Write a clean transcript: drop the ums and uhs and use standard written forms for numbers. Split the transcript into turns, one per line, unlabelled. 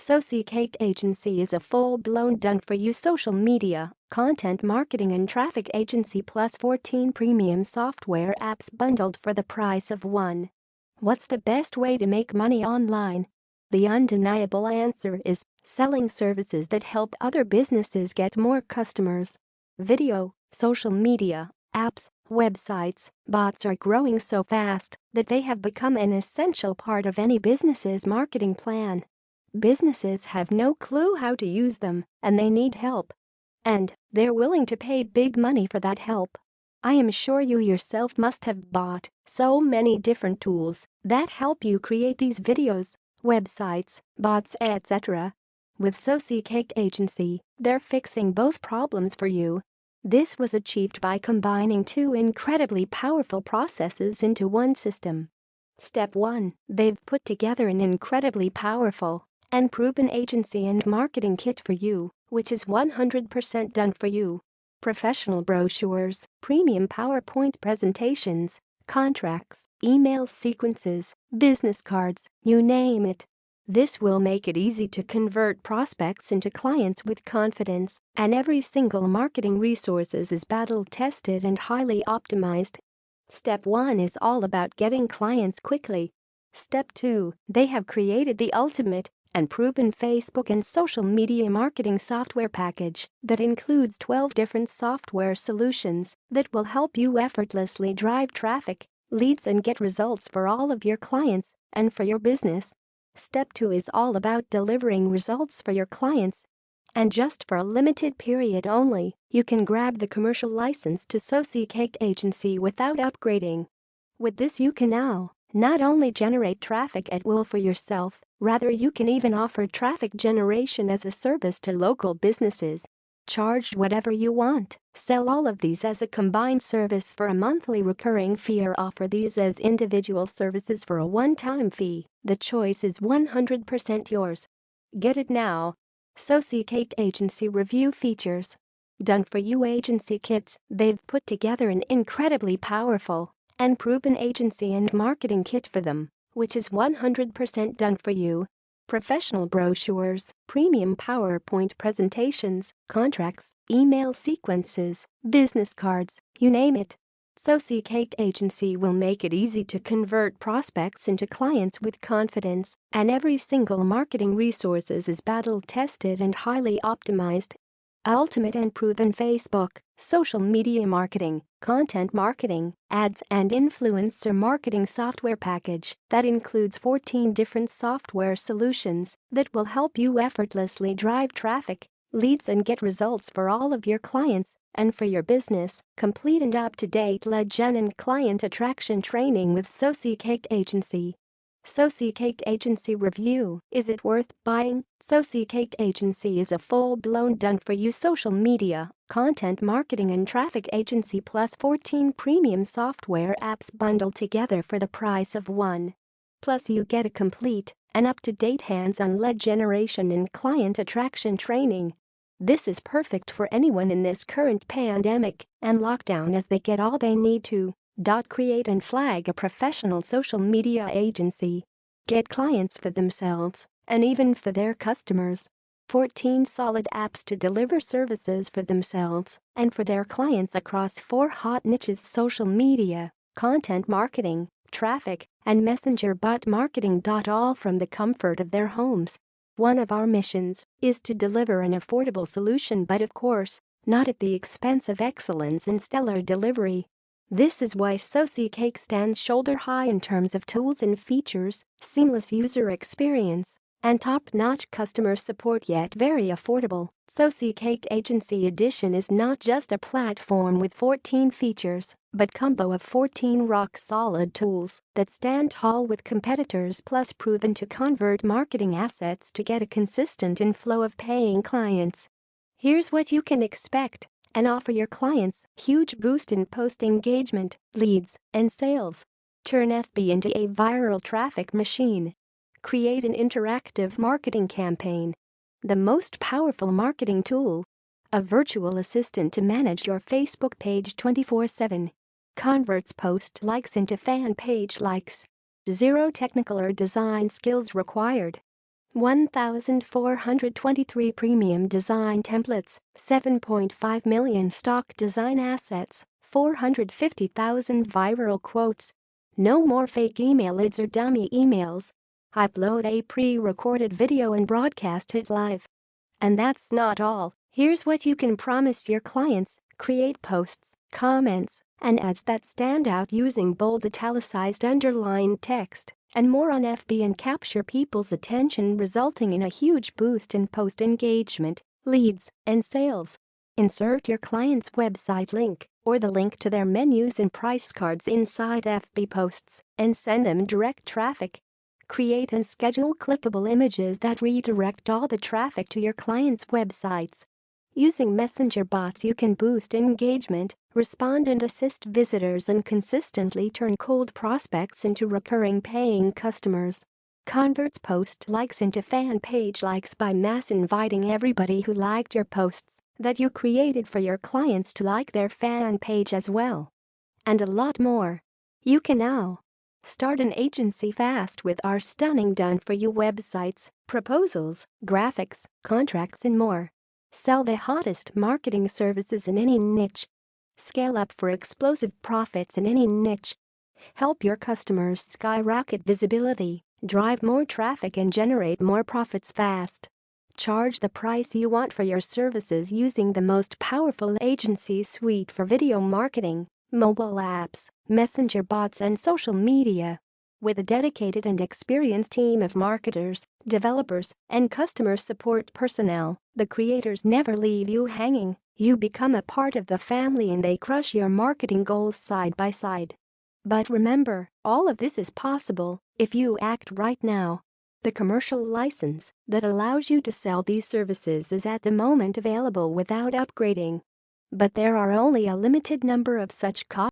Socicake Agency is a full-blown done-for-you social media, content marketing and traffic agency plus 14 premium software apps bundled for the price of one. What's the best way to make money online? The undeniable answer is selling services that help other businesses get more customers. Video, social media, apps, websites, bots are growing so fast that they have become an essential part of any business's marketing plan. Businesses have no clue how to use them, and they need help. And they're willing to pay big money for that help. I am sure you yourself must have bought so many different tools that help you create these videos, websites, bots, etc. With Socicake Agency, they're fixing both problems for you. This was achieved by combining two incredibly powerful processes into one system. Step 1. They've put together an incredibly powerful and proven agency and marketing kit for you, which is 100% done for you. Professional brochures, premium PowerPoint presentations, contracts, email sequences, business cards, you name it. This will make it easy to convert prospects into clients with confidence, and every single marketing resources is battle-tested and highly optimized. Step 1 is all about getting clients quickly. Step 2, they have created the ultimate and proven Facebook and social media marketing software package that includes 12 different software solutions that will help you effortlessly drive traffic, leads and get results for all of your clients and for your business. Step 2 is all about delivering results for your clients. And just for a limited period only, you can grab the commercial license to Socicake Agency without upgrading. With this you can now not only generate traffic at will for yourself, rather you can even offer traffic generation as a service to local businesses. Charge whatever you want, sell all of these as a combined service for a monthly recurring fee or offer these as individual services for a one-time fee. The choice is 100% yours. Get it now. Socicake Agency Review Features. Done for you agency kits. They've put together an incredibly powerful and proven agency and marketing kit for them, which is 100% done for you. Professional brochures, premium PowerPoint presentations, contracts, email sequences, business cards, you name it. Socicake Agency will make it easy to convert prospects into clients with confidence, and every single marketing resources is battle-tested and highly optimized. Ultimate and proven Facebook, social media marketing, content marketing, ads and influencer marketing software package that includes 14 different software solutions that will help you effortlessly drive traffic, leads and get results for all of your clients and for your business. Complete and up-to-date lead gen and client attraction training with Socicake Agency. Socicake Agency Review. Is it worth buying? Socicake Agency is a full-blown done-for-you social media, content marketing and traffic agency plus 14 premium software apps bundled together for the price of one. Plus you get a complete and up-to-date hands-on lead generation and client attraction training. This is perfect for anyone in this current pandemic and lockdown as they get all they need to create and flag a professional social media agency, get clients for themselves and even for their customers. 14 solid apps to deliver services for themselves and for their clients across 4 hot niches: social media, content marketing, traffic, and messenger bot marketing. All from the comfort of their homes. One of our missions is to deliver an affordable solution, but of course, not at the expense of excellence and stellar delivery. This is why Socicake stands shoulder high in terms of tools and features, seamless user experience, and top-notch customer support, yet very affordable. Socicake Agency Edition is not just a platform with 14 features, but combo of 14 rock-solid tools that stand tall with competitors plus proven to convert marketing assets to get a consistent inflow of paying clients. Here's what you can expect and offer your clients: huge boost in post engagement, leads, and sales. Turn FB into a viral traffic machine. Create an interactive marketing campaign. The most powerful marketing tool. A virtual assistant to manage your Facebook page 24/7. Converts post likes into fan page likes. Zero technical or design skills required. 1,423 premium design templates, 7.5 million stock design assets, 450,000 viral quotes. No more fake email leads or dummy emails. Upload a pre-recorded video and broadcast it live. And that's not all. Here's what you can promise your clients: create posts, comments, and ads that stand out using bold, italicized, underlined text and more on FB and capture people's attention, resulting in a huge boost in post engagement, leads, and sales. Insert your client's website link or the link to their menus and price cards inside FB posts and send them direct traffic. Create and schedule clickable images that redirect all the traffic to your clients' websites. Using messenger bots, you can boost engagement, respond and assist visitors, and consistently turn cold prospects into recurring paying customers. Converts post likes into fan page likes by mass inviting everybody who liked your posts that you created for your clients to like their fan page as well. And a lot more. You can now start an agency fast with our stunning done-for-you websites, proposals, graphics, contracts, and more. Sell the hottest marketing services in any niche. Scale up for explosive profits in any niche. Help your customers skyrocket visibility, drive more traffic, and generate more profits fast. Charge the price you want for your services using the most powerful agency suite for video marketing, mobile apps, messenger bots, and social media. With a dedicated and experienced team of marketers, developers, and customer support personnel, the creators never leave you hanging. You become a part of the family and they crush your marketing goals side by side. But remember, all of this is possible if you act right now. The commercial license that allows you to sell these services is at the moment available without upgrading. But there are only a limited number of such copies.